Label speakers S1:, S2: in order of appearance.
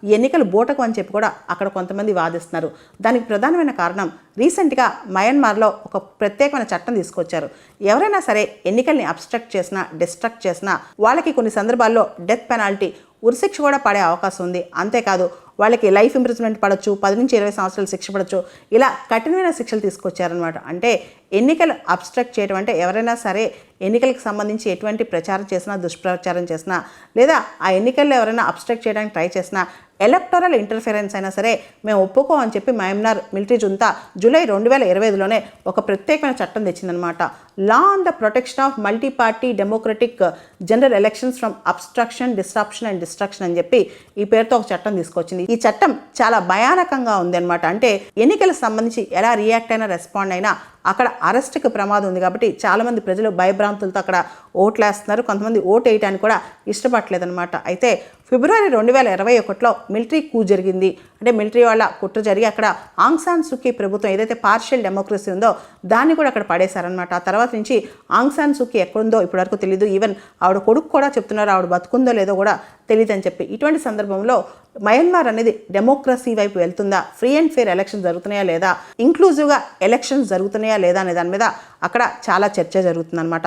S1: ఈ ఎన్నికలు బూటకు అని చెప్పి కూడా అక్కడ కొంతమంది వాదిస్తున్నారు. దానికి ప్రధానమైన కారణం రీసెంట్గా మయన్మార్లో ఒక ప్రత్యేకమైన చట్టం తీసుకొచ్చారు. ఎవరైనా సరే ఎన్నికల్ని అబ్స్ట్రక్ట్ చేసినా, డిస్ట్రక్ట్ చేసినా వాళ్ళకి కొన్ని సందర్భాల్లో డెత్ పెనాల్టీ, ఉరిశిక్ష కూడా పడే అవకాశం ఉంది. అంతేకాదు వాళ్ళకి లైఫ్ ఇంప్రిజన్మెంట్ పడవచ్చు, 10 నుంచి 20 సంవత్సరాలు శిక్ష పడవచ్చు. ఇలా కఠినమైన శిక్షలు తీసుకొచ్చారనమాట. అంటే ఎన్నికలు అబ్స్ట్రక్ట్ చేయడం అంటే ఎవరైనా సరే ఎన్నికలకు సంబంధించి ఎటువంటి ప్రచారం చేసినా, దుష్ప్రచారం చేసినా, లేదా ఆ ఎన్నికల్లో ఎవరైనా అబ్స్ట్రక్ట్ చేయడానికి ట్రై చేసినా, ఎలక్టోరల్ ఇంటర్ఫిరెన్స్ అయినా సరే మేము ఒప్పుకోమని చెప్పి మయన్మార్ మిలిటరీ జుంతా జూలై 2025లోనే ఒక ప్రత్యేకమైన చట్టం తెచ్చిందనమాట. Law on the protection of multi party democratic general elections from obstruction, disruption and destruction అని చెప్పి ఈ పేరుతో ఒక చట్టం తీసుకొచ్చింది. ఈ చట్టం చాలా భయానకంగా ఉంది అనమాట. అంటే ఎన్నికలకు సంబంధించి ఎలా రియాక్ట్ అయినా, రెస్పాండ్ అయినా అక్కడ అరెస్ట్కి ప్రమాదం ఉంది. కాబట్టి చాలామంది ప్రజలు భయభ్రాంతులతో అక్కడ ఓట్లు వేస్తున్నారు. కొంతమంది ఓటు వేయడానికి కూడా ఇష్టపడలేదన్నమాట. అయితే ఫిబ్రవరి 2021లో మిలిటరీ కూ జరిగింది. అంటే మిలిటరీ వాళ్ళ కుట్ర జరిగి అక్కడ ఆంగ్ సాన్ సూకీ ప్రభుత్వం ఏదైతే పార్షియల్ డెమోక్రసీ ఉందో దాన్ని కూడా అక్కడ పడేశారనమాట. ఆ తర్వాత నుంచి ఆంగ్ సాన్ సూకీ ఎక్కడుందో ఇప్పటివరకు తెలియదు. ఈవెన్ ఆవిడ కొడుకు కూడా చెప్తున్నారు ఆవిడ బతుకుందో లేదో కూడా తెలియదు అని చెప్పి. ఇటువంటి సందర్భంలో మయన్మార్ అనేది డెమోక్రసీ వైపు వెళ్తుందా, ఫ్రీ అండ్ ఫెయిర్ ఎలక్షన్స్ జరుగుతున్నాయా లేదా, ఇంక్లూజివ్గా ఎలక్షన్స్ జరుగుతున్నాయా లేదా అనే దాని మీద అక్కడ చాలా చర్చ జరుగుతుందన్నమాట.